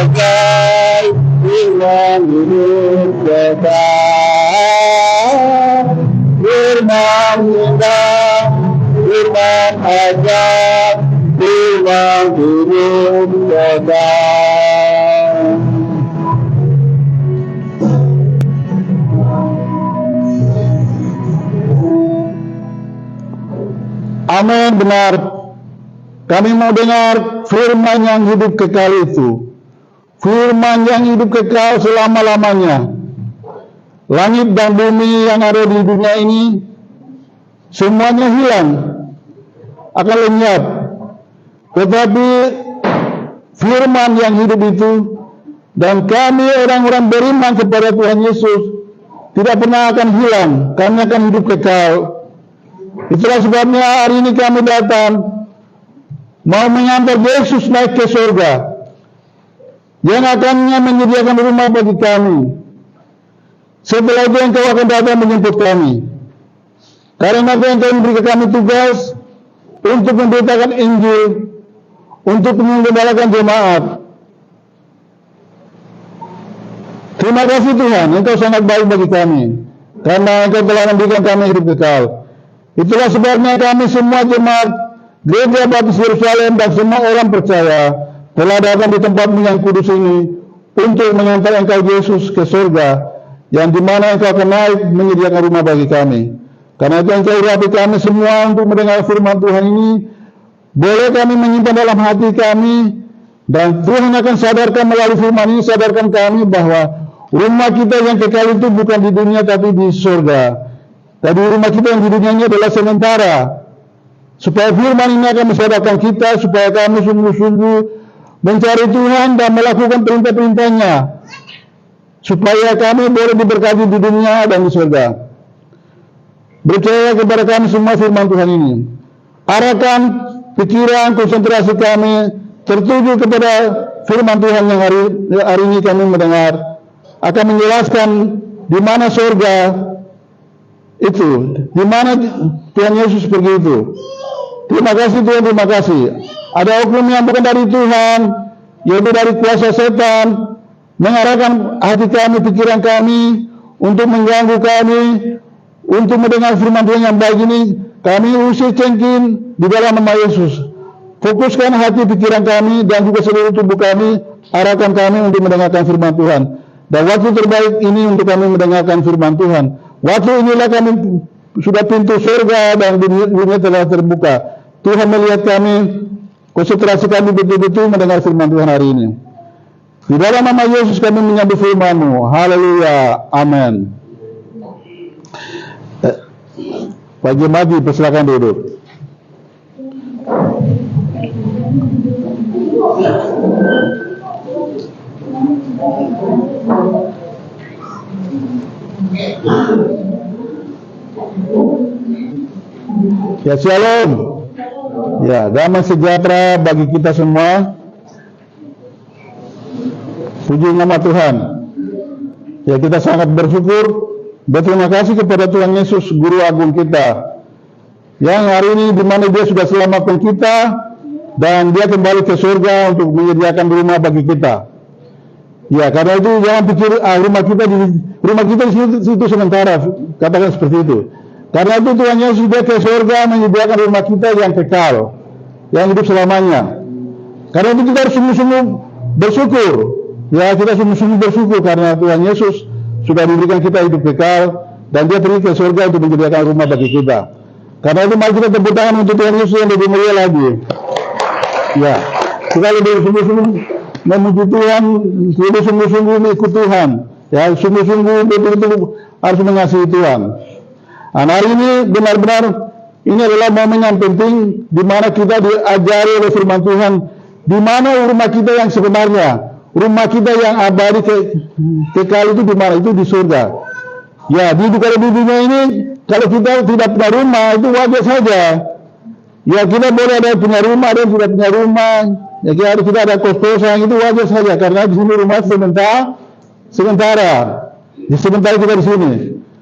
bagai firman hidup kekal, firman indah, firman ajaib, firman hidup kekal. Amin, benar. Kami mau dengar firman yang hidup kekal itu. Firman yang hidup kekal selama-lamanya. Langit dan bumi yang ada di dunia ini semuanya hilang, akan lenyap. Tetapi firman yang hidup itu, dan kami orang-orang beriman kepada Tuhan Yesus tidak pernah akan hilang, kami akan hidup kekal. Itulah sebabnya hari ini kami datang mau mengantar Yesus naik ke surga, yang akannya menyediakan rumah bagi kami. Setelah itu engkau akan datang menjemput kami. Karena itu engkau memberi kami tugas untuk memberitakan Injil, untuk menggembalakan jemaat. Terima kasih Tuhan, engkau sangat baik bagi kami, karena engkau telah memberikan kami hidup kekal. Itulah sebabnya kami semua jemaat Gereja Baptis Yerusalem dan semua orang percaya telah datang di tempat-Mu yang kudus ini untuk mengantar engkau Yesus ke surga, yang dimana engkau akan naik menyediakan rumah bagi kami. Karena itu engkau urapi kami semua untuk mendengar firman Tuhan ini. Boleh kami menyimpan dalam hati kami, dan Tuhan akan sadarkan melalui firman ini, sadarkan kami bahwa rumah kita yang kekal itu bukan di dunia tapi di surga. Tapi rumah kita yang di dunia ini adalah sementara. Supaya firman ini akan mensadarkan kita, supaya kami sungguh-sungguh mencari Tuhan dan melakukan perintah-perintahnya, supaya kami boleh diberkati di dunia dan di surga. Percaya kepada kami semua firman Tuhan ini. Arahkan pikiran, konsentrasi kami tertuju kepada firman Tuhan yang hari ini kami mendengar, akan menjelaskan di mana surga itu, di mana Tuhan Yesus pergi itu. Terima kasih Tuhan, terima kasih. Ada hukum yang bukan dari Tuhan, yaitu dari kuasa setan, mengarahkan hati kami, pikiran kami, untuk mengganggu kami, untuk mendengar firman Tuhan yang baik ini. Kami usir cengking di dalam nama Yesus. Fokuskan hati, pikiran kami, dan juga seluruh tubuh kami, arahkan kami untuk mendengarkan firman Tuhan. Dan waktu terbaik ini untuk kami mendengarkan firman Tuhan. Waktu inilah kami sudah pintu surga dan dunia telah terbuka. Tuhan melihat kami, konsentrasi kami betul-betul mendengar firman Tuhan hari ini. Di dalam nama Yesus kami menyambut firman-Mu. Haleluya. Amin. Pak Jemadi, persilakan duduk. Ya, shalom. Ya, damai sejahtera bagi kita semua. Puji nama Tuhan. Ya, kita sangat bersyukur, berterima kasih kepada Tuhan Yesus, Guru Agung kita, yang hari ini di mana Dia sudah selamatkan kita dan Dia kembali ke surga untuk menyediakan rumah bagi kita. Ya, karena itu jangan pikir rumah kita di situ sementara, katakan seperti itu. Karena itu Tuhan Yesus sudah ke surga menyediakan rumah kita yang kekal, yang hidup selamanya. Karena itu kita harus sungguh-sungguh bersyukur. Ya, kita sungguh-sungguh bersyukur karena Tuhan Yesus sudah memberikan kita hidup kekal dan Dia pergi ke surga untuk menyediakan rumah bagi kita. Karena itu mari kita tepuk tangan untuk Tuhan Yesus yang lebih mulia lagi. Ya, kita lebih sungguh-sungguh memuji Tuhan, lebih sungguh-sungguh mengikut Tuhan. Ya, sungguh-sungguh betul-betul harus mengasihi Tuhan. Nah, hari ini benar-benar ini adalah momen yang penting di mana kita diajari oleh firman Tuhan, di mana rumah kita yang sebenarnya, rumah kita yang abadi kekal itu di mana? Itu di surga. Ya, di dunia ini kalau kita tidak punya rumah itu wajar saja. Ya, kita boleh ada punya rumah, ada yang tidak punya rumah. Ya, kita ada kos-kosan, itu wajar saja karena di sini rumah sementara. Sementara kita di sini.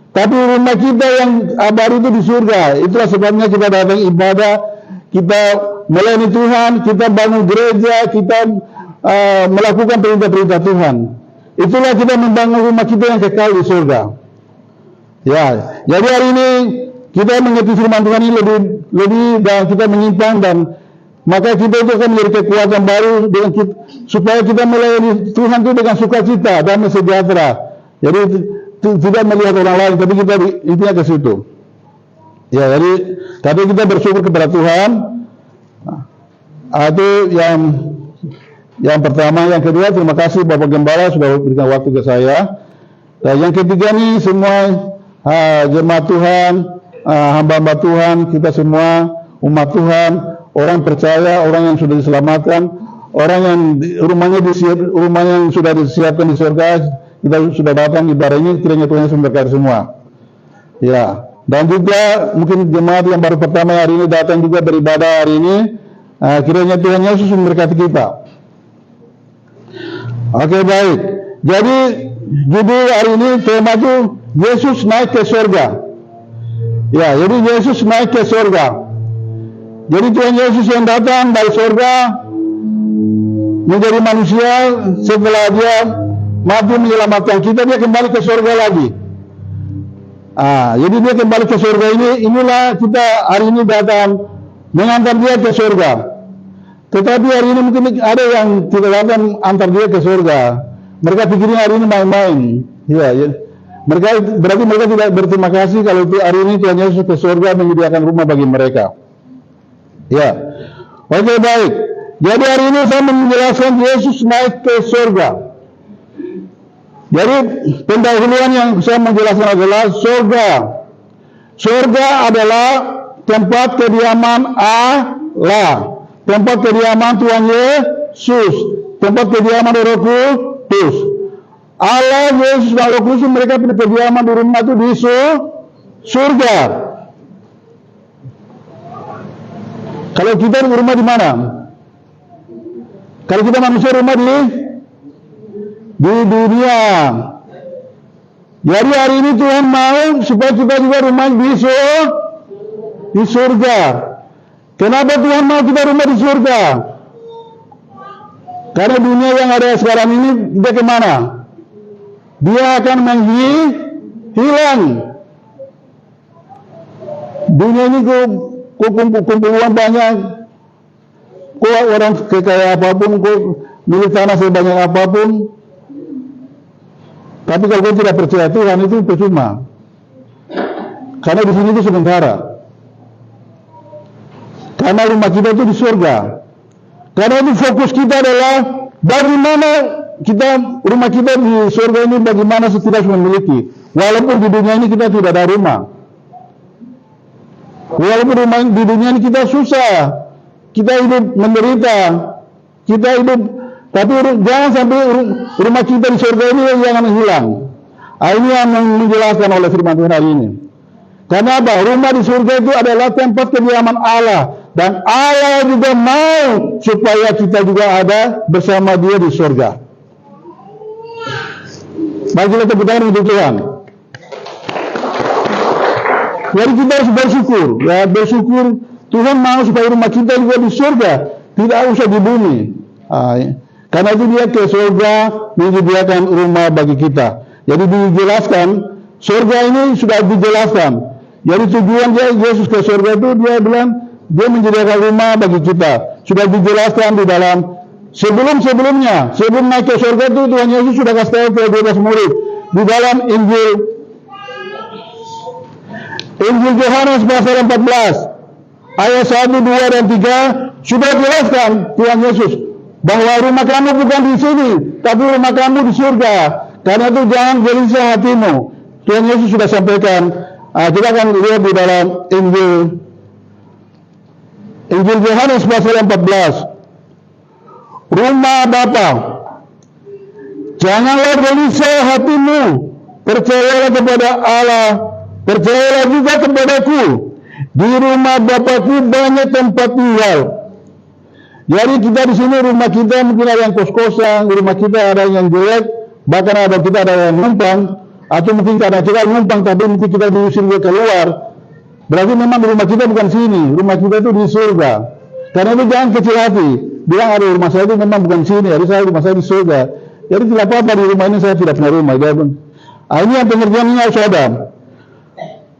Tapi rumah kita yang abadi itu di surga. Itulah sebabnya kita datang ibadah, kita melayani Tuhan, kita bangun gereja, kita melakukan perintah-perintah Tuhan. Itulah kita membangun rumah kita yang kekal di surga. Ya, jadi hari ini kita mengerti firman Tuhan ini lebih dan kita menyimpang, dan maka kita itu akan menjadi kekuatan baru dengan kita, supaya kita melayani Tuhan itu dengan sukacita dan sejahtera. Jadi tidak melihat orang lain, tapi kita intinya ke situ. Ya, jadi tapi kita bersyukur kepada Tuhan. Itu yang pertama. Yang kedua, terima kasih Bapak Gembala sudah berikan waktu ke saya. Dan yang ketiga nih, semua jemaat Tuhan, hamba-hamba Tuhan, kita semua umat Tuhan, orang percaya, orang yang sudah diselamatkan, orang yang rumahnya yang sudah disiapkan di surga, kita sudah datang ibadah ini, kiranya Tuhan Yesus memberkati semua. Ya, dan juga mungkin jemaat yang baru pertama hari ini datang juga beribadah hari ini, kiranya Tuhan Yesus memberkati kita. Oke, baik. Jadi judul hari ini tema itu Yesus naik ke surga. Ya, jadi Yesus naik ke surga. Jadi Tuhan Yesus yang datang dari surga menjadi manusia, setelah dia mati menyelamatkan kita, dia kembali ke surga lagi. Jadi dia kembali ke surga ini, inilah kita hari ini datang mengantar dia ke surga. Tetapi hari ini mungkin ada yang tidak datang antar dia ke surga. Mereka pikirnya hari ini main-main. Ya. Berarti mereka tidak berterima kasih kalau hari ini Tuhan Yesus ke surga menyediakan rumah bagi mereka. Ya. Oke, baik. Jadi hari ini saya menjelaskan Yesus naik ke surga. Jadi pendahuluan yang saya menjelaskan adalah surga. Surga adalah tempat kediaman Allah, tempat kediaman Tuhan Yesus, tempat kediaman Roh Kudus. Allah, Yesus, dan Roh Kudus mereka punya kediaman di rumah itu di surga. Kalau kita di rumah di mana? Kalau kita manusia rumah di dunia. Jadi hari ini Tuhan mau supaya kita juga rumah di surga. Kenapa Tuhan mau kita rumah di surga? Karena dunia yang ada sekarang ini dia kemana? Dia akan hilang. Dunia ini kumpul uang banyak, orang kekaya apapun, milik tanah sebanyak apapun, tapi kalau kau tidak percaya Tuhan itu percuma. Karena di sini itu sementara. Karena rumah kita itu di surga. Karena itu fokus kita adalah bagaimana rumah kita di surga ini bagaimana kita memiliki. Walaupun di dunia ini kita tidak ada rumah. Walaupun rumah di dunia ini kita susah, kita hidup menderita, kita hidup, tapi jangan sampai rumah kita di surga ini jangan hilang. Ini yang menjelaskan oleh firman Tuhan hari ini. Karena apa? Rumah di surga itu adalah tempat kediaman Allah, dan Allah juga mau supaya kita juga ada bersama Dia di surga. Baiklah, tepuk tangan untuk Tuhan. Jadi kita harus bersyukur, ya bersyukur Tuhan mau supaya rumah kita juga di surga, tidak usah di bumi. Karena itu Dia ke surga menyediakan rumah bagi kita. Jadi dijelaskan, surga ini sudah dijelaskan. Jadi tujuan Yesus ke surga itu dia bilang Dia menyediakan rumah bagi kita. Sudah dijelaskan di dalam sebelum-sebelumnya, sebelum naik ke surga itu Tuhan Yesus sudah kasih tahu ke 12 murid di dalam Injil Yohanes pasal 14 ayat 1, 2, dan 3 sudah jelaskan Tuhan Yesus bahwa rumah kamu bukan di sini, tapi rumah kamu di surga. Karena itu jangan gelisah hatimu. Tuhan Yesus sudah sampaikan. Kita akan lihat di dalam Injil Yohanes pasal 14. Rumah Bapa, janganlah gelisah hatimu, percayalah kepada Allah, percayalah juga kepadaku. Di rumah Bapakku banyak tempat tinggal. Jadi kita di sini rumah kita mungkin ada yang kos-kosan, rumah kita ada yang jelek, bahkan kita ada yang numpang, atau mungkin karena kita numpang tapi mungkin kita diusir keluar. Berarti memang rumah kita bukan sini, rumah kita itu di surga. Karena itu jangan kecil hati, bilang ada rumah saya itu memang bukan sini, hari saya rumah saya di surga. Jadi tidak apa-apa di rumah ini saya tidak punya rumah. Dia bilang, ini yang pengertiannya harus ada.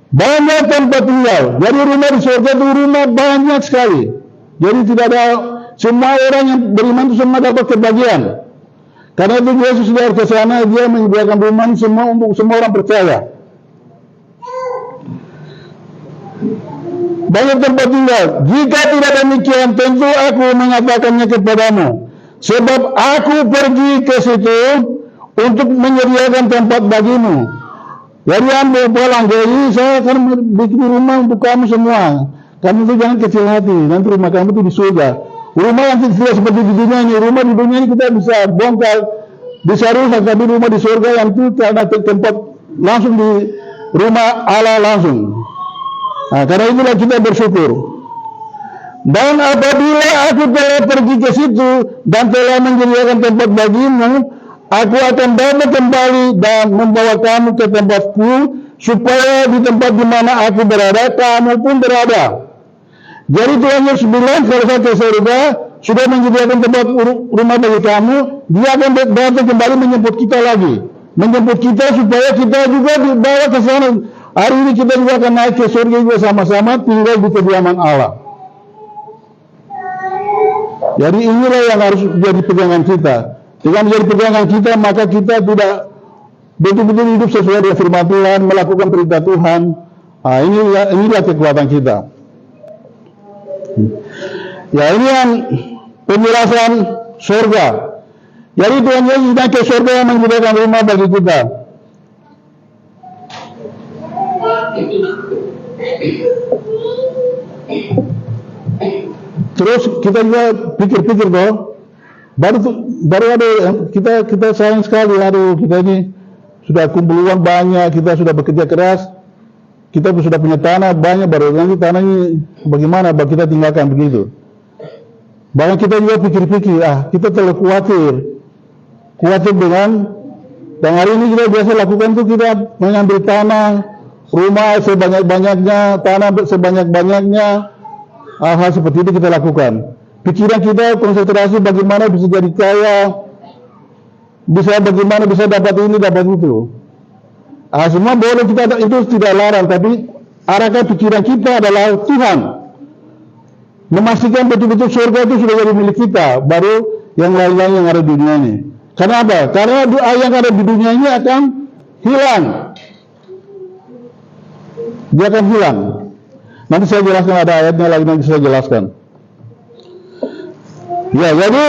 Banyak tempat tinggal. Jadi rumah di surga itu rumah banyak sekali. Jadi tidak ada, semua orang yang beriman itu semua dapat kebahagiaan. Karena itu Yesus sudah ke sana, dia menyediakan rumah semua untuk semua orang percaya. Banyak tempat tinggal. Jika tidak demikian, tentu aku mengatakannya kepadamu. Sebab aku pergi ke situ untuk menyediakan tempat bagimu. Jadi ambil pulang, jadi saya akan bikin rumah untuk kamu semua. Kamu itu jangan kecil hati, nanti rumah kamu itu di surga. Rumah yang tidak seperti di dunia ini, rumah di dunia ini kita bisa bongkar, bisa rusak, tapi rumah di surga yang itu karena tempat langsung di rumah Allah langsung. Nah, karena itulah kita bersyukur. Dan apabila aku telah pergi ke situ dan telah menyediakan tempat bagimu, aku akan datang kembali dan membawa kamu ke tempatku, supaya di tempat di mana aku berada, kamu pun berada. Jadi Tuhan Yesus bilang, kalau saya ke surga, sudah menyediakan tempat rumah bagi kamu, dia akan datang kembali menjemput kita lagi. Menjemput kita supaya kita juga dibawa ke sana. Hari ini kita juga akan naik ke surga juga sama-sama, tinggal di kediaman Allah. Jadi inilah yang harus jadi pegangan kita. Dengan menjadi pegangan kita, maka kita tidak betul-betul hidup sesuai dengan firman Tuhan, melakukan perintah Tuhan. Nah, inilah kekuatan kita. Ya, ini yang penjelasan surga. Jadi Tuhan Yesus naik ke surga yang menyediakan rumah bagi kita. Terus kita juga pikir-pikir toh, baru ada kita sayang sekali, kita ini sudah kumpul uang banyak, kita sudah bekerja keras, kita sudah punya tanah banyak, baru nanti tanah ini bagaimana kita tinggalkan begitu. Bahkan kita juga pikir-pikir, kita terlalu khawatir dengan, dan hari ini kita biasa lakukan tuh kita mengambil tanah, rumah sebanyak-banyaknya, tanah sebanyak-banyaknya, hal seperti itu kita lakukan. Pikiran kita konsentrasi bagaimana bisa jadi kaya, bagaimana bisa dapat ini, dapat itu. Semua boleh kita, itu tidak larang, tapi arahkan pikiran kita adalah Tuhan. Memastikan betul-betul surga itu sudah jadi milik kita, baru yang lain-lain yang ada di dunia ini. Karena apa? Karena doa yang ada di dunia ini akan hilang. Dia akan hilang. Nanti saya jelaskan, ada ayatnya lagi nanti saya jelaskan. Ya, jadi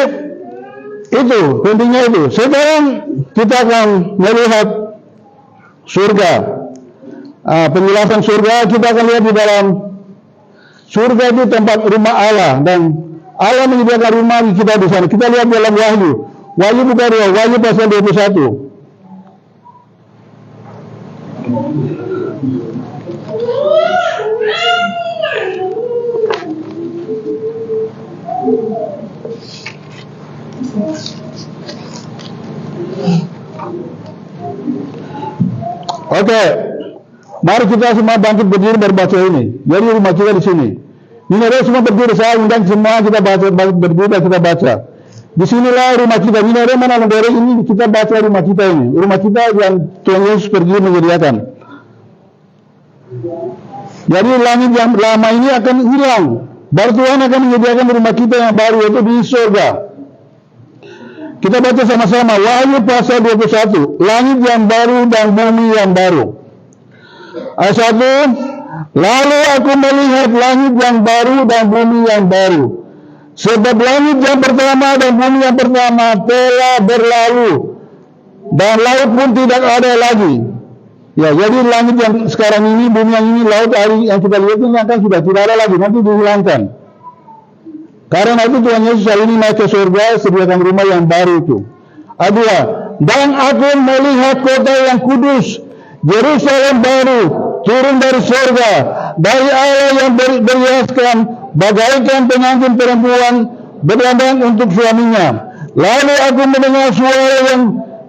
itu pentingnya itu. Sekarang kita akan melihat surga. Penjelasan surga kita akan lihat di dalam surga itu tempat rumah Allah, dan Allah menyediakan rumah kita di sana. Kita lihat dalam Wahyu bukan Wahyu pasal 21. Oke, mari kita semua bangkit berdiri berbaca ini. Jadi rumah kita di sini. Ini ada semua berdiri, saya undang semua kita berdiri dan kita baca. Di sinilah rumah kita. Ini ada mana negara ini kita baca rumah kita ini. Rumah kita yang Tuhan Yesus pergi menyediakan. Jadi langit yang lama ini akan hilang. Baru Tuhan akan menyediakan rumah kita yang baru, yaitu di surga. Kita baca sama-sama Wahyu pasal 21, langit yang baru dan bumi yang baru. Ayat 1, lalu aku melihat langit yang baru dan bumi yang baru. Sebab langit yang pertama dan bumi yang pertama telah berlalu, dan laut pun tidak ada lagi. Ya, jadi langit yang sekarang ini, bumi yang ini, laut hari yang kita lihat ini akan sudah tidak ada lagi, nanti dihilangkan. Karena itu Tuhan Yesus hari ini naik ke surga, sediakan rumah yang baru itu. Kedua, dan aku melihat kota yang kudus, Yerusalem baru, turun dari surga, dari Allah yang berhiaskan, bagaikan pengantin perempuan berdandan untuk suaminya. Lalu aku mendengar suara yang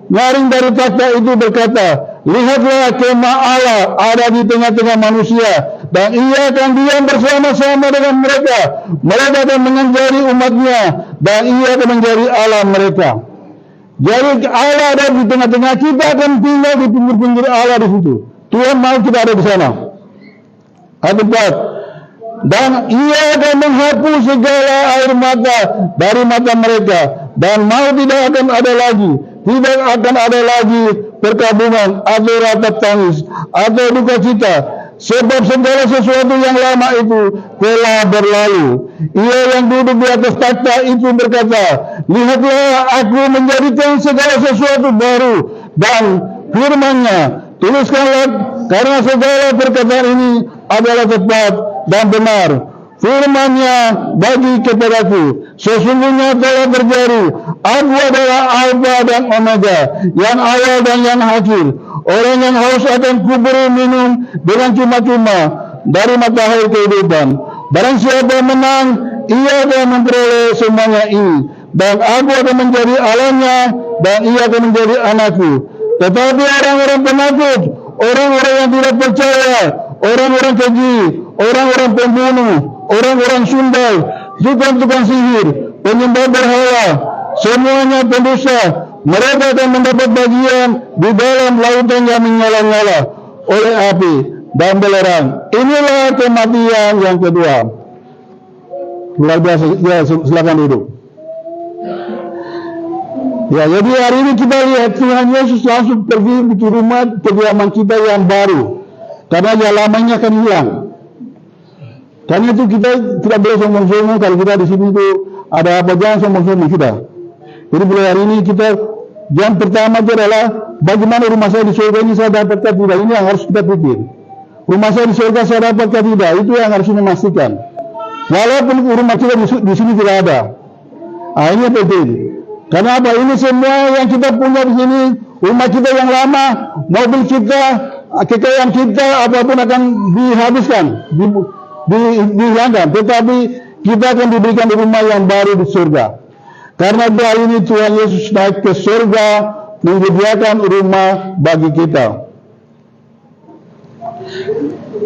nyaring dari takhta itu berkata, lihatlah kemah Allah ada di tengah-tengah manusia, dan ia akan diam bersama-sama dengan mereka. Mereka akan menjadi umatnya, dan ia akan menjadi Allah mereka. Jadi Allah ada di tengah-tengah, kita akan tinggal di pinggir-pinggir Allah di situ. Tuhan mau kita ada di sana. Ayat 4. Dan ia akan menghapus segala air mata dari mata mereka, dan mau tidak akan ada lagi. Tidak akan ada lagi perkabungan atau ratap tangis atau duka cita, sebab segala sesuatu yang lama itu telah berlalu. Ia yang duduk di atas takhta itu berkata, lihatlah aku menjadikan segala sesuatu baru, dan firman-Nya, tuliskanlah, karena segala perkataan ini adalah tepat dan benar. Firman-Nya bagi kepadaku, sesungguhnya telah terjadi. Aku adalah Alfa dan Omega, yang awal dan yang akhir. Orang yang haus akan kuberi minum dengan cuma-cuma dari matahari kehidupan. Barang siapa menang, ia akan memperoleh semuanya ini, dan aku akan menjadi Allahnya, dan ia akan menjadi anakku. Tetapi orang-orang penakut, orang-orang yang tidak percaya, orang-orang keji, orang-orang pembunuh, orang-orang sundal, tukang-tukang sihir, penyembah berhala, semuanya pendosa, mereka akan mendapat bagian di dalam lautan yang menyala-nyala oleh api dan belerang. Inilah kematian yang kedua. Luar biasa, ya, silakan duduk. Ya, jadi hari ini kita lihat Tuhan Yesus langsung pergi ke rumah kediaman kita yang baru, karena yang lamanya akan hilang. Karena itu kita tidak boleh sombong-sombong. Kalau kita di sini itu ada apa, jangan sombong-sombong kita. Jadi mulai hari ini kita, yang pertama itu adalah bagaimana rumah saya di surga ini saya dapatkan tidak. Ini yang harus kita pikir. Rumah saya di surga saya dapatkan tidak, itu yang harus memastikan. Walaupun rumah kita di sini tidak ada. Ini penting. Karena apa? Ini semua yang kita punya di sini, rumah kita yang lama, mobil kita, kekayaan kita, apapun akan dihabiskan, dihilangkan. Tetapi kita akan diberikan di rumah yang baru di surga. Karena hari ini Tuhan Yesus naik ke surga, menyediakan rumah bagi kita.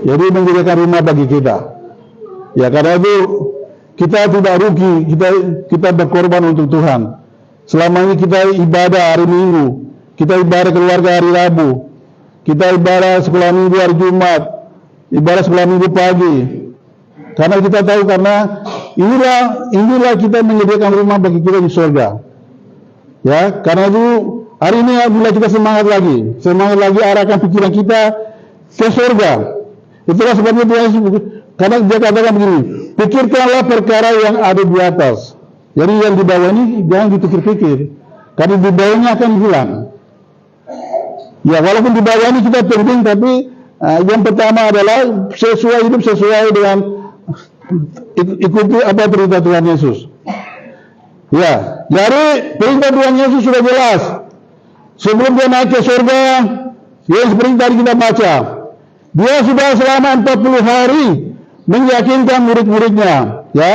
Jadi menyediakan rumah bagi kita. Ya, karena itu kita tidak rugi, kita berkorban untuk Tuhan. Selama ini kita ibadah hari Minggu, kita ibadah keluarga hari Rabu, kita ibadah sekolah Minggu hari Jumat, ibadah sekolah Minggu pagi. Karena kita tahu, karena inilah kita menyediakan rumah bagi kita di surga. Ya, karena itu hari ini mulai kita semangat lagi arahkan pikiran kita ke surga. Itulah sebabnya Tuhan Yesus, karena dia katakan begini, pikirkanlah perkara yang ada di atas. Jadi yang di bawah ini jangan dipikir-pikir, karena di bawahnya akan hilang. Ya, walaupun di bawah ini kita penting, tapi yang pertama adalah hidup sesuai dengan ikuti apa perintah Tuhan Yesus. Ya, jadi perintah Tuhan Yesus sudah jelas. Sebelum dia naik ke surga, yang seperti tadi kita baca, dia sudah selama 40 hari meyakinkan murid-muridnya. Ya,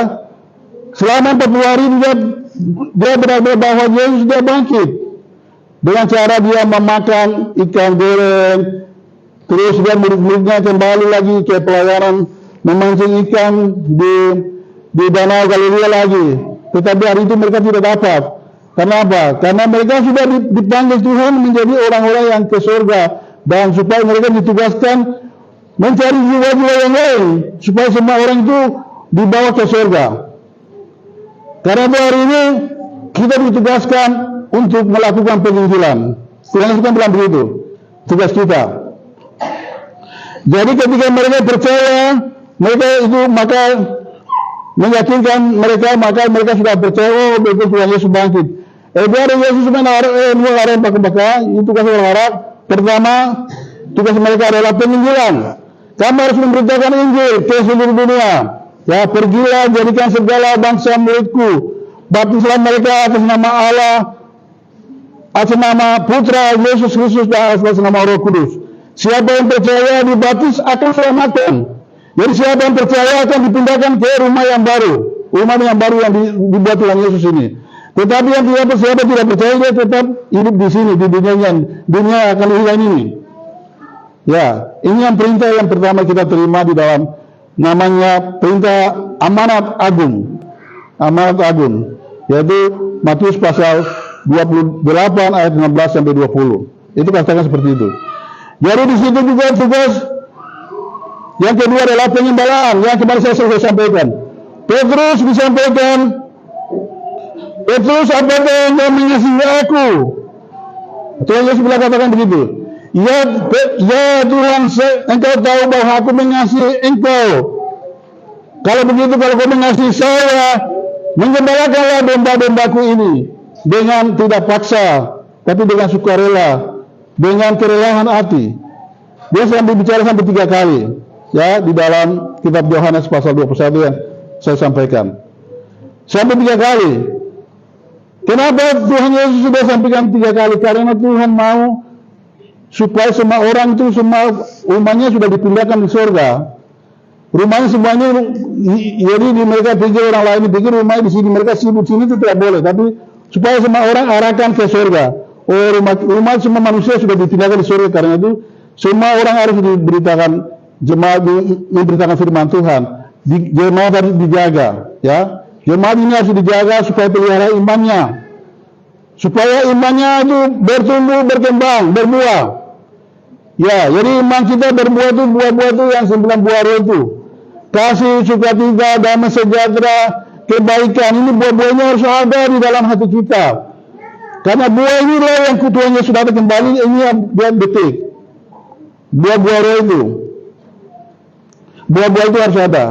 selama 40 hari dia benar-benar bahwa Yesus sudah bangkit. Dengan cara dia memakan ikan goreng, terus dia murid-muridnya kembali lagi ke pelayaran memancing ikan di danau Galilea lagi. Tetapi hari itu mereka tidak dapat. Kenapa? Karena mereka sudah dipanggil Tuhan menjadi orang-orang yang ke surga, dan supaya mereka ditugaskan mencari jiwa-jiwa yang lain supaya semua orang itu dibawa ke surga. Karena hari ini kita ditugaskan untuk melakukan penginjilan. Tuhan Yesus kan bilang begitu, tugas kita. Jadi ketika mereka percaya, mereka itu maka meyakinkan maka mereka sudah percaya betul Tuhan Yesus bangkit. Dari Yesus mengarahkan pakar itu tugas orang. Pertama, tugas mereka adalah penginjilan. Kamu harus memberitakan Injil ke seluruh dunia. Ya, pergilah, jadikan segala bangsa muridku. Baptislah mereka atas nama Allah, atas nama Putra Yesus Kristus, dan atas nama Roh Kudus. Siapa yang percaya dibaptis akan selamatkan. Jadi siapa yang percaya akan dipindahkan ke rumah yang baru yang dibuat Tuhan Yesus ini. Tetapi yang tidak percaya, dia tetap hidup di sini, di dunia akan hilang ini. Ya, ini yang perintah yang pertama kita terima di dalam namanya perintah amanat agung. Amanat agung, yaitu Matius pasal 28 ayat 16 sampai 20. Itu katakan seperti itu. Jadi di situ juga tugas yang kedua adalah pengembalaan yang kemarin saya sudah sampaikan. Petrus disampaikan, Petrus, apakah engkau mengasihi aku? Tuhan Yesus bilang katakan begitu. Ya Tuhan, engkau tahu bahwa aku mengasihi engkau. Kalau begitu, kalau kau mengasihi saya, menggembalakanlah domba-dombaku ini dengan tidak paksa, tapi dengan sukarela, dengan kerelaan hati. Dia sampai bicara sampai 3 kali, ya, di dalam kitab Yohanes pasal 21 yang saya sampaikan. Sampai 3 kali. Kenapa Tuhan Yesus sudah sampaikan 3 kali? Karena Tuhan mau supaya semua orang itu, semua rumahnya sudah dipindahkan di surga. Rumahnya semuanya, jadi di mereka pikir orang lain pikir rumahnya di sini, mereka sibuk sini itu tidak boleh. Tapi supaya semua orang arahkan ke surga. Oh, rumah semua manusia sudah dipindahkan di surga. Karena itu semua orang harus diberitakan, jemaat memberitakan firman Tuhan. Jemaat harus dijaga, ya. Jemaat ini harus dijaga supaya pelihara imannya, supaya imannya itu bertumbuh, berkembang, berbuah. Ya, jadi iman kita berbuah itu, buah-buah itu yang 9 buah roh itu. Kasih, sukacita, damai sejahtera, kebaikan. Ini buah-buahnya harus ada di dalam hati kita. Karena buah inilah yang Tuhan Yesus sudah kembali, ini yang buah betik. Buah-buah roh itu. Buah-buah itu harus ada.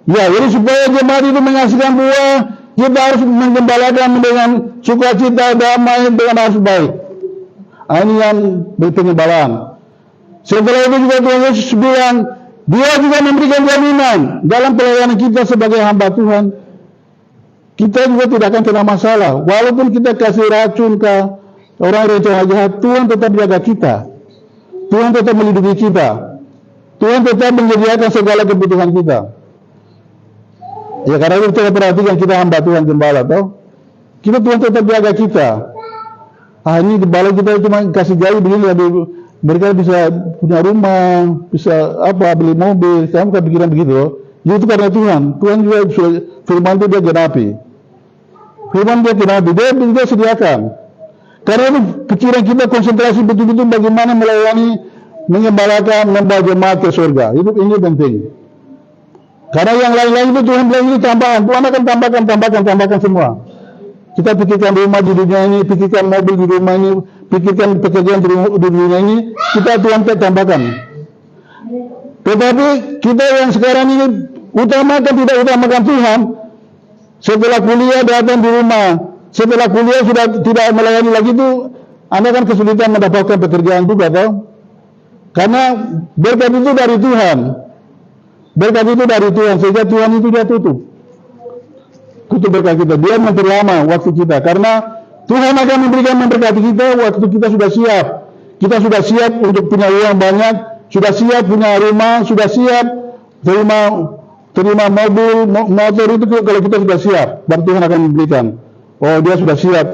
Ya, jadi supaya jemaat itu menghasilkan buah, kita harus menggembalakan dengan sukacita, damai, dengan harus baik. Ini yang pengembalaan. Setelah itu juga Tuhan Yesus bilang, Dia juga memberikan jaminan dalam pelayanan kita sebagai hamba Tuhan. Kita juga tidak akan kena masalah. Walaupun kita kasih racun ke orang rencana jahat, Tuhan tetap jaga kita. Tuhan tetap melindungi kita. Tuhan tetap menyediakan segala kebutuhan kita. Ya, karena itu kita perhatikan, kita hamba Tuhan gembala, toh. Kita Tuhan tetap jaga kita. Ini gembala kita cuma kasih gaji begini, mereka bisa punya rumah, bisa beli mobil. Kamu kan pikiran begitu, loh. Itu karena Tuhan. Tuhan juga firman itu dia genapi. Firman dia genapi, dia sediakan. Karena itu pikiran kita konsentrasi betul-betul bagaimana melayani, mengembalakan, membawa jemaat ke surga. Ini penting. Karena yang lain-lain itu Tuhan bilang ini tambahan. Tuhan akan tambahkan semua. Kita pikirkan rumah di dunia ini, pikirkan mobil di rumah ini, pikirkan pekerjaan di dunia ini, kita Tuhan tambahkan. Tetapi kita yang sekarang ini tidak utamakan Tuhan. Setelah kuliah datang di rumah, setelah kuliah sudah tidak melayani lagi itu, Anda kan kesulitan mendapatkan pekerjaan juga, toh? Karena berkat itu dari Tuhan. Berkat itu dari Tuhan, sehingga Tuhan itu dia tutup berkat kita, dia memperlama waktu kita, karena Tuhan akan memberikan memberkati kita waktu kita sudah siap. Kita sudah siap untuk punya uang banyak, sudah siap punya rumah, sudah siap terima mobil, motor itu kalau kita sudah siap, dan Tuhan akan memberikan. Oh, dia sudah siap.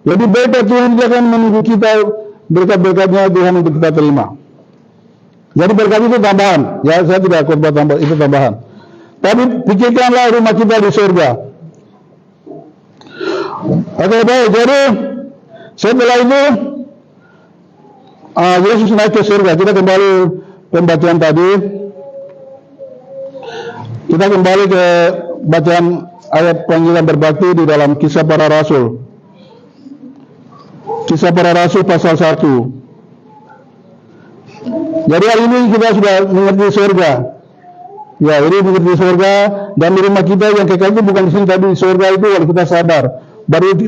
Jadi berkat Tuhan dia akan menunggu kita, berkat-berkatnya Tuhan untuk kita terima. Jadi berkat itu tambahan. Ya, saya tidak khotbah tambah, itu tambahan. Tapi pikirkanlah rumah kita di surga. Oke, baik. Jadi setelah itu Yesus naik ke surga. Kita kembali pembacaan tadi. Kita kembali ke bacaan ayat panggilan berbakti di dalam Kisah Para Rasul. Kisah Para Rasul pasal 1. Jadi hari ini kita sudah mengerti surga. Ya, ini mengerti surga, dan di rumah kita yang kekal itu bukan di sini, tapi di surga itu kalau kita sadar,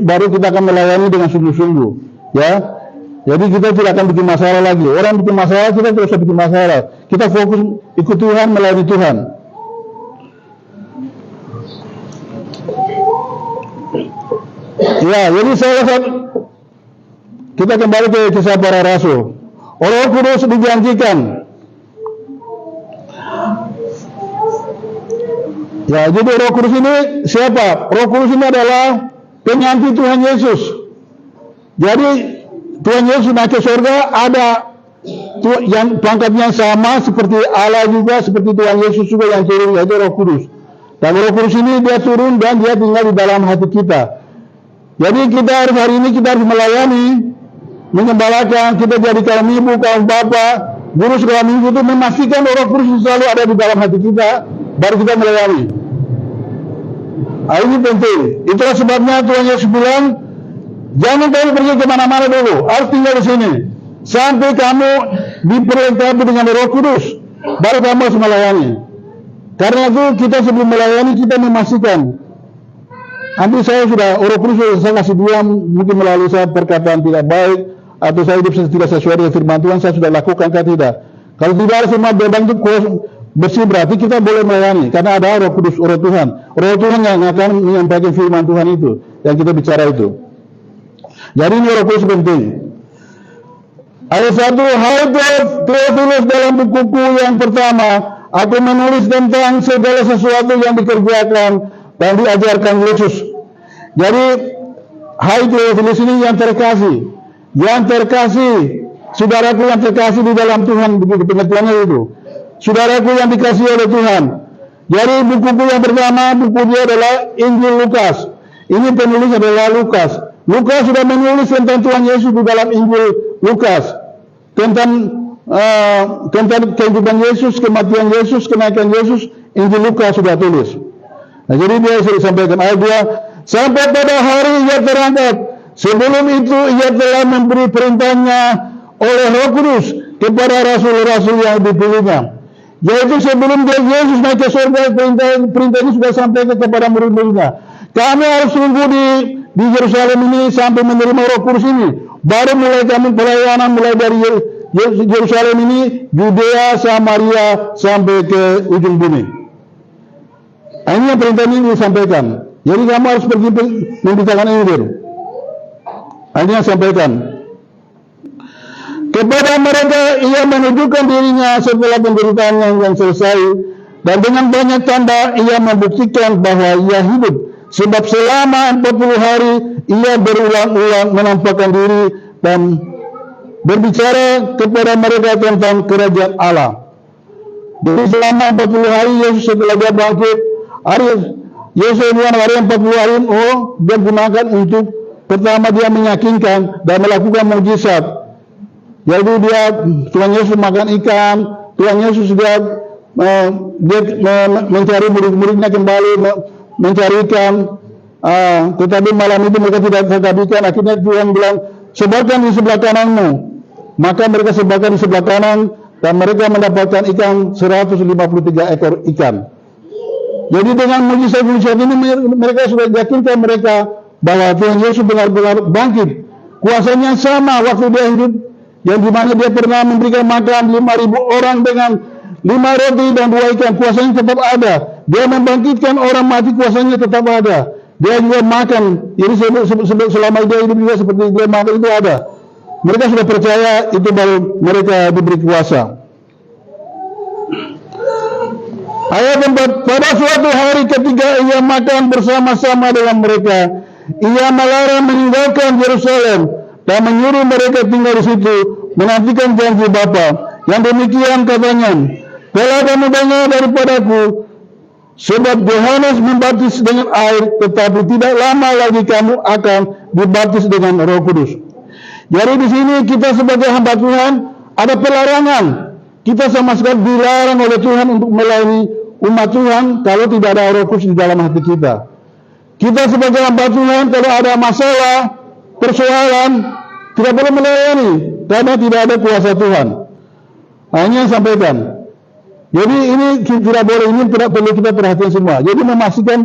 baru kita akan melayani dengan sungguh-sungguh. Ya, jadi kita tidak akan bikin masalah lagi. Orang bikin masalah, kita tidak usah bikin masalah. Kita fokus ikut Tuhan, melayani Tuhan. Ya, jadi kita kembali ke Kisah Para Rasul. Roh Kudus dijanjikan. Ya, jadi Roh Kudus ini siapa? Roh Kudus ini adalah pengganti Tuhan Yesus. Jadi Tuhan Yesus naik ke surga, ada yang pangkatnya sama seperti Allah juga, seperti Tuhan Yesus juga yang turun, yaitu Roh Kudus. Dan Roh Kudus ini dia turun dan dia tinggal di dalam hati kita. Jadi kita harus hari ini kita harus melayani, mengembalakan, kita jadi kaum ibu, kaum bapak, guru sekolah minggu itu memastikan Roh Kudus selalu ada di dalam hati kita, baru kita melayani. Ini penting. Itulah sebabnya Tuhan Yesus bilang, jangan kamu pergi kemana-mana dulu, harus tinggal di sini sampai kamu diperlengkapi dengan Roh Kudus, baru kamu harus melayani. Karena itu kita sebelum melayani kita memastikan. Nanti saya sudah Roh Kudus saya kasih dia, mungkin melalui saya perkataan tidak baik atau saya hidup tidak sesuai dengan firman Tuhan, saya sudah lakukan atau tidak. Kalau tidak ada semua beban itu bersih, berarti kita boleh melayani karena ada Roh Kudus, Roh Tuhan. Roh Tuhan yang akan menyampaikan firman Tuhan itu yang kita bicara itu. Jadi ini Roh Kudus penting. Ayat 1, hai Theophilus, dalam bukuku yang pertama aku menulis tentang segala sesuatu yang dikerjakan dan diajarkan Yesus. Jadi hai Theophilus ini yang terkasih, saudaraku yang terkasih di dalam Tuhan, begitu pengertiannya itu. Saudaraku yang dikasihi oleh Tuhan. Jadi buku yang pertama, buku dia adalah Injil Lukas. Ini penulis adalah Lukas. Lukas sudah menulis tentang Tuhan Yesus di dalam Injil Lukas, tentang kehidupan Yesus, kematian Yesus, kenaikan Yesus. Injil Lukas sudah tulis. Nah, jadi dia sudah sampaikan ayat 2, sampai pada hari ia terangkat. Sebelum itu ia telah memberi perintahnya oleh Roh Kudus kepada rasul-rasul yang dipilihnya. Yaitu sebelum Yesus naik ke surga, perintah ini sudah sampaikan kepada murid-muridnya. Kami harus tunggu di Yerusalem ini sampai menerima Roh Kudus ini. Baru mulai kami pelayanan, mulai dari Yerusalem ini, Yudea, Samaria, sampai ke ujung bumi. Ini yang perintah ini disampaikan. Jadi kamu harus pergi memberitakan Injil. Ini yang sampaikan. Kepada mereka ia menunjukkan dirinya setelah penderitaan yang selesai, dan dengan banyak tanda ia membuktikan bahwa ia hidup. Sebab selama 40 hari ia berulang-ulang menampakkan diri dan berbicara kepada mereka tentang kerajaan Allah. Jadi selama 40 hari Yesus setelah dia bangkit, Yesus hari 40 hari dia gunakan untuk pertama dia meyakinkan dan melakukan mukjizat. Jadi Tuhan Yesus makan ikan, Tuhan Yesus dia mencari murid-muridnya kembali mencari ikan, tetapi malam itu mereka tidak tangkap ikan. Akhirnya Tuhan bilang, sebarkan di sebelah kananmu. Maka mereka sebarkan di sebelah kanan dan mereka mendapatkan ikan 153 ekor ikan. Jadi dengan mujizat-mujizat ini mereka sudah yakinkan mereka bahwa Tuhan Yesus benar-benar bangkit. Kuasanya sama waktu dia hidup, yang dimana dia pernah memberikan makan 5.000 orang dengan 5 roti dan 2 ikan, kuasanya tetap ada. Dia membangkitkan orang mati, kuasanya tetap ada. Dia juga makan, jadi selama dia hidup juga seperti dia makan itu ada. Mereka sudah percaya itu baru mereka diberi kuasa. Ayat 4, pada suatu hari ketika ia makan bersama-sama dengan mereka, ia melarang meninggalkan Yerusalem dan menyuruh mereka tinggal di situ, menantikan janji Bapa. Yang demikian katanya, telah kamu dengar daripadaku, sebab Yohanes membaptis dengan air, tetapi tidak lama lagi kamu akan dibaptis dengan Roh Kudus. Jadi di sini kita sebagai hamba Tuhan ada pelarangan. Kita sama sekali dilarang oleh Tuhan untuk melayani umat Tuhan kalau tidak ada Roh Kudus di dalam hati kita. Kita sebagai hamba Tuhan kalau ada masalah, persoalan, tidak boleh melayani karena tidak ada kuasa Tuhan. Hanya sampaikan. Jadi ini tidak boleh, ini tidak perlu kita perhatikan semua. Jadi memastikan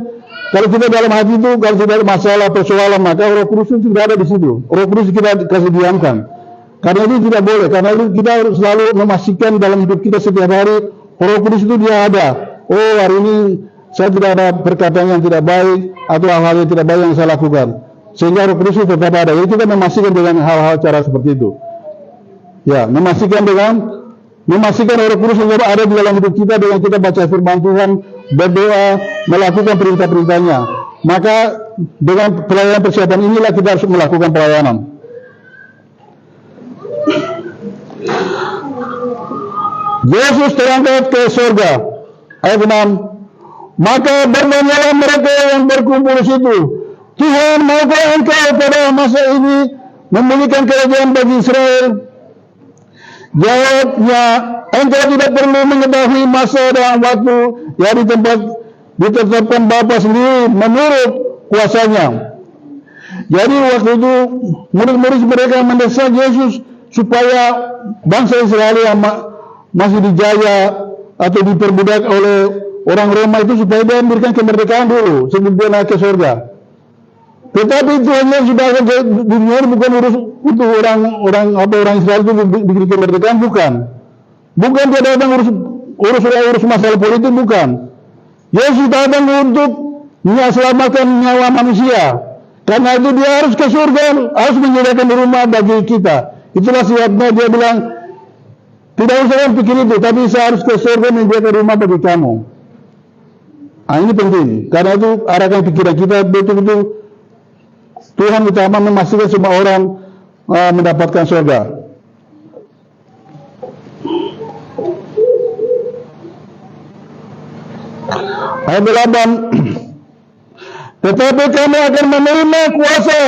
kalau kita dalam hati itu, kalau tidak ada masalah, persoalan, maka Roh Kudus itu tidak ada di situ. Roh Kudus kita kasih diamkan. Karena itu tidak boleh. Karena itu kita harus selalu memastikan dalam hidup kita setiap hari, Roh Kudus itu dia ada. Oh, hari ini saya tidak ada perkataan yang tidak baik atau hal-hal yang tidak baik yang saya lakukan. Sehingga Roh Kudus itu tetap ada. Jadi kita memastikan dengan hal-hal cara seperti itu. Ya, memastikan Roh Kudus yang ada di dalam hidup kita dengan kita baca firman Tuhan, berdoa, melakukan perintah-perintahnya. Maka dengan pelayanan persiapan inilah kita harus melakukan pelayanan. Yesus terangkat ke surga. Ayat 6. Maka bernyanyilah mereka yang berkumpul di situ, Tuhan, maukah Engkau pada masa ini memulihkan kerajaan bagi Israel? Jawabnya, Engkau tidak perlu mengetahui masa dan waktu yang ditetapkan Bapa sendiri menurut kuasanya. Jadi waktu itu murid-murid mereka mendesak Yesus supaya bangsa Israel yang masih dijajah atau diperbudak oleh orang Roma itu supaya dia memberikan kemerdekaan dulu sebelum dia naik ke surga. Tetapi Tuhan yang sudah ada di dunia ini bukan untuk orang Israel itu diberi kemerdekaan, bukan dia datang urus masalah politik, bukan. Yesus datang untuk menyelamatkan nyawa manusia. Karena itu dia harus ke surga, harus menyediakan rumah bagi kita. Itulah sebabnya dia bilang, tidak usah pikir itu, tapi saya harus ke surga menyediakan rumah bagi kamu. Nah, ini penting, karena itu arahkan pikiran kita betul-betul Tuhan utama memastikan semua orang mendapatkan surga. Ayat 8. Tetapi kamu akan menerima kuasa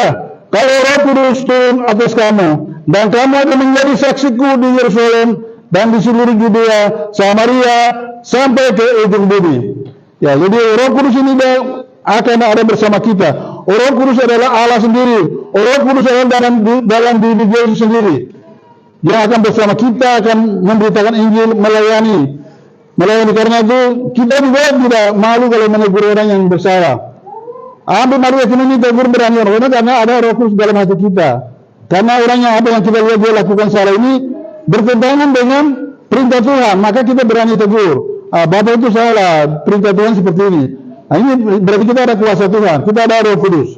kalau Roh Kudus turun atas kamu, dan kamu akan menjadi saksiku di Yerusalem dan di seluruh Judea, Samaria, sampai ke ujung bumi. Ya, jadi Roh Kudus ini akan ada bersama kita. Roh Kudus adalah Allah sendiri. Roh Kudus adalah dalam diri Yesus sendiri. Dia akan bersama kita, akan memberitakan Injil, melayani. Karena itu kita juga tidak malu kalau menegur orang yang bersalah. Ambil Maria ini tegur berani orang, karena ada Roh Kudus dalam hati kita. Karena orang yang apa yang kita lihat dia lakukan salah ini bertentangan dengan perintah Tuhan, maka kita berani tegur. Bapak itu salah, perintah Tuhan seperti ini. Nah, ini berarti kita ada kuasa Tuhan, kita ada Roh Kudus.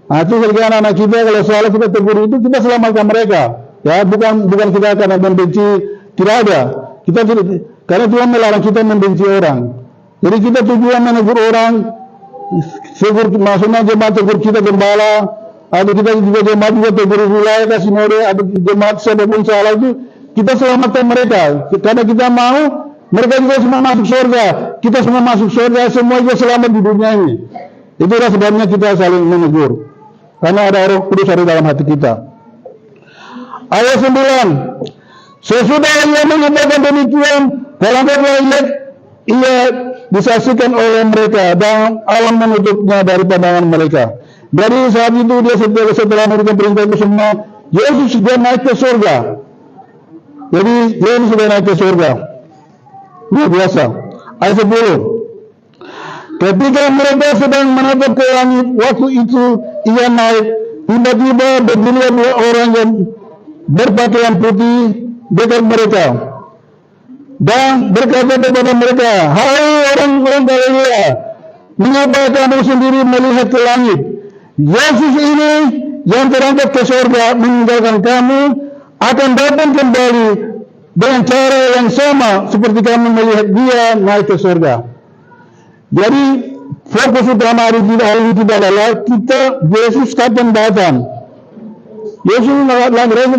Nah, itu ketika anak-anak kita kalau salah kita tegur itu, kita selamatkan mereka. Ya, bukan kita karena membenci, tidak ada. Kita tidak, karena Tuhan melarang kita membenci orang. Jadi kita tujuan menegur orang. Maksudnya jemaat tegur kita gembala, ada kita juga jemaat juga tegur wilayah kasih mode, ada jemaat siapapun salah itu kita selamatkan mereka, karena kita mau mereka juga semua masuk surga, kita semua masuk surga, semua juga selamat di dunia ini. Itulah sebabnya kita saling menegur, karena ada Roh Kudus ada dalam hati kita. Ayat 9. Sesudah ia mengatakan demikian, dalam ia disaksikan oleh mereka dan alam menutupnya dari pandangan mereka. Dari saat itu dia setelah memberikan perintah itu semua, Yesus sudah naik ke surga. Jadi Yesus sudah naik ke surga. Luar biasa. Ayat 10. Ketika mereka sedang menatap ke langit, waktu itu ia naik, tiba-tiba berdiri dua orang yang berpakaian putih dekat mereka. Dan berkata kepada mereka, hai orang-orang Galilea, mengapa kamu sendiri melihat ke langit? Yesus ini yang terangkat ke surga meninggalkan kamu akan datang kembali dengan cara yang sama seperti kamu melihat dia naik ke surga. Jadi fokus utama hari ini kita adalah Yesus kapan datang. Yesus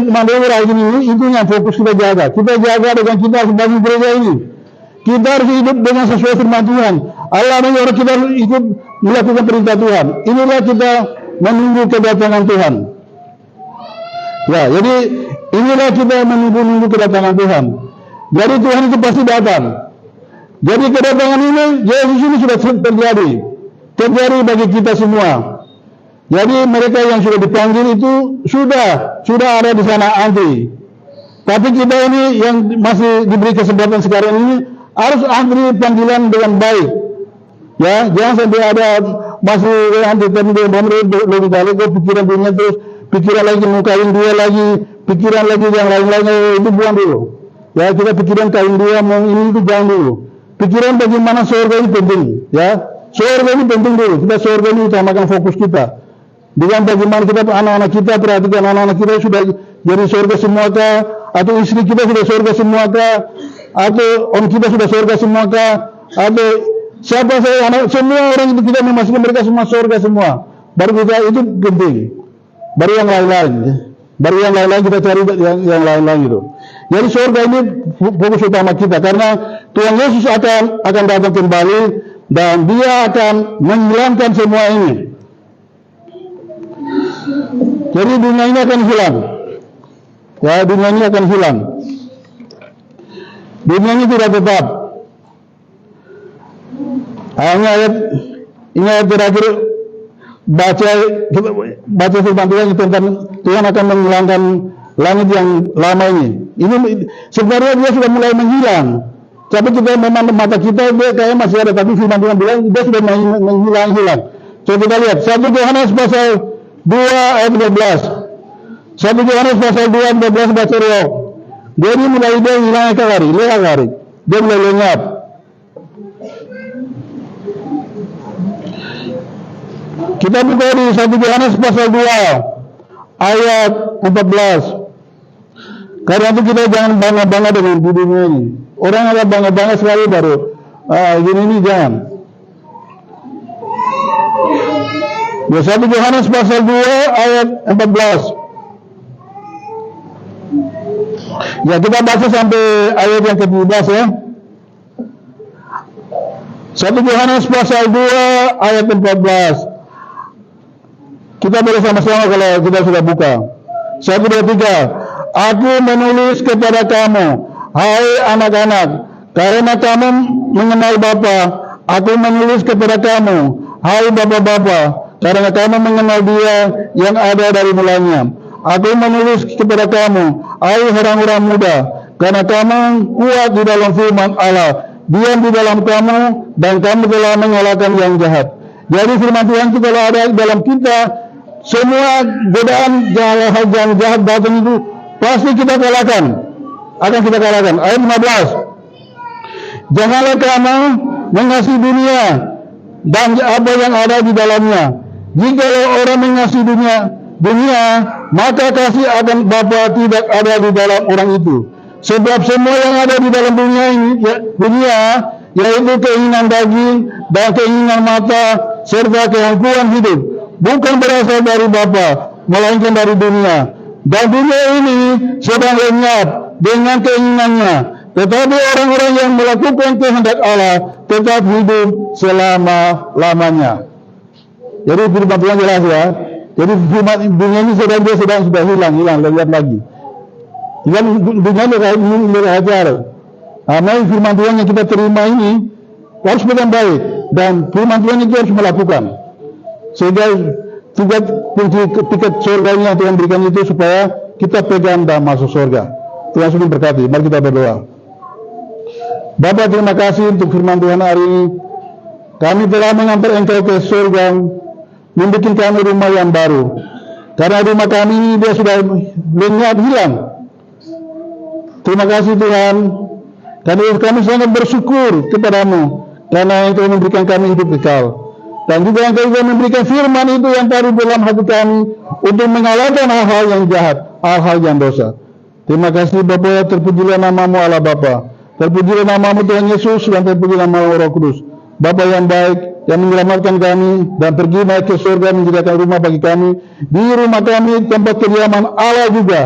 mandor hari ini itu yang fokus kita jaga. Kita jaga dengan kita sebagai gereja ini. Kita harus hidup dengan sesuai firman Tuhan. Allah menyuruh kita ikut melakukan perintah Tuhan. Inilah kita menunggu kedatangan Tuhan. Ya, jadi inilah kita menunggu kedatangan Tuhan. Jadi Tuhan itu pasti datang. Jadi kedatangan ini, Yesus ini sudah terjadi bagi kita semua. Jadi mereka yang sudah dipanggil itu sudah ada di sana antri. Tapi kita ini yang masih diberi kesempatan sekarang ini harus antri panggilan dengan baik. Ya, jangan sampai ada masih antri tapi belum tahu pikiran dunia terus, pikiran lagi mukain dia lagi, pikiran lagi yang lain-lainnya itu buang dulu. Ya, kita pikiran kain dia mau ini itu jangan dulu. Pikiran bagaimana surga ini penting, ya. Surga ini penting dulu. Kita surga ini utamakan fokus kita. Dengan bagaimana kita anak-anak kita perhatikan anak-anak kita sudah jadi surga semua kah? Atau istri kita sudah surga semua kah? Atau om kita sudah surga semua kah? Atau siapa saya anak semua orang itu kita memastikan mereka semua surga semua. Baru kita itu penting. Baru yang lain-lain kita cari yang lain-lain itu. Jadi surga ini fokus utama kita, karena Tuhan Yesus akan datang kembali dan Dia akan menghilangkan semua ini. Jadi dunia ini akan hilang. Ya, dunia ini akan hilang. Dunia ini tidak tetap. Hanya ayat terakhir baca firman Tuhan tentang Tuhan akan menghilangkan langit yang lama ini. Ini sebenarnya dia sudah mulai menghilang. Tapi kita memang mata kita dia kayak masih ada, tapi firman Tuhan bilang dia sudah menghilang. Coba kita lihat 1 Yohanes pasal 2 ayat 12. 1 Yohanes pasal 2 ayat 12 baca roh. Dia ini mulai dia hilang hari. Dia mulai lenyap. Kita buka di 1 Yohanes pasal 2 ayat 14. Karena itu kita jangan bangga-bangga dengan dunia ini. Orang ada bangga-bangga sekali baru gini jangan. Ya, 1 Yohanes pasal 2 ayat 14. Ya, kita baca sampai ayat yang ke-17 ya. 1 Yohanes pasal 2 ayat 14. Kita boleh sama-sama kalau kita sudah buka. 1, 2, 3. Aku menulis kepada kamu, hai anak-anak, karena kamu mengenal Bapa. Aku menulis kepada kamu, hai bapak-bapak, karena kamu mengenal Dia yang ada dari mulanya. Aku menulis kepada kamu, hai orang-orang muda, karena kamu kuat di dalam firman Allah. Diam di dalam kamu, dan kamu telah mengalahkan yang jahat. Jadi firman Tuhan itu kalau ada dalam kita, semua godaan hal yang jahat datang itu pasti kita kalahkan. Akan kita kalahkan. Ayat 15. Janganlah kamu mengasihi dunia dan apa yang ada di dalamnya. Jika orang mengasihi dunia, maka kasih akan Bapa tidak ada di dalam orang itu. Sebab semua yang ada di dalam dunia ini, yaitu keinginan daging dan keinginan mata serta keangkuhan hidup, bukan berasal dari Bapa, melainkan dari dunia. Dan dunia ini sedang lenyap dengan keinginannya, tetapi orang-orang yang melakukan kehendak Allah tetap hidup selama-lamanya. Jadi firman Tuhan jelas ya. Jadi firman dunia ini sudah hilang, lihat lagi. Yang dunia ini berajar. Karena firman Tuhan yang kita terima ini harus dengan baik, dan firman Tuhan itu harus melakukan. Sehingga tiket surganya Tuhan berikan itu supaya kita pegang dan masuk surga. Tuhan sudah berkati. Mari kita berdoa. Bapa, terima kasih untuk firman Tuhan hari ini. Kami telah mengantar Engkau ke surga, membuat kami rumah yang baru. Karena rumah kami ini dia sudah lenyap hilang. Terima kasih Tuhan. Kami sangat bersyukur kepadamu karena Engkau memberikan kami hidup kekal. Dan juga Engkau juga memberikan firman itu yang baru dalam hati kami untuk mengalahkan hal-hal yang jahat, hal-hal yang dosa. Terima kasih Bapa, terpujilah namamu Allah Bapa, terpujilah namamu Tuhan Yesus, dan terpujilah namamu Roh Kudus. Bapa yang baik, yang menyelamatkan kami dan pergi naik ke surga menjadikan rumah bagi kami. Di rumah kami tempat kediaman Allah juga.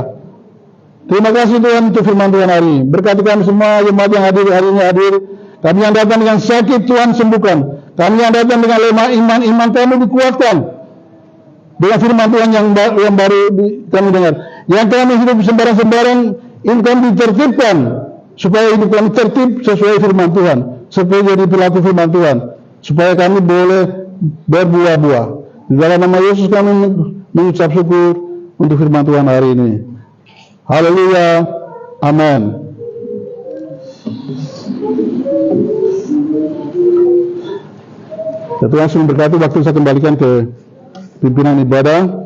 Terima kasih Tuhan untuk firman Tuhan hari ini. Berkati kami semua jemaat yang hadir hari ini hadir. Kami yang datang dengan sakit Tuhan sembuhkan. Kami yang datang dengan lemah iman kami dikuatkan. Dengan firman Tuhan yang baru kami dengar. Yang kami hidup sembarang-sembarang, ini kami ditertibkan. Supaya hidup kami tertib sesuai firman Tuhan. Supaya jadi pelaku firman Tuhan. Supaya kami boleh berbuah-buah. Di dalam nama Yesus kami mengucap syukur untuk firman Tuhan hari ini. Haleluya. Amin. Tuhan sudah berkati, waktu saya kembalikan ke pimpinan ibadah.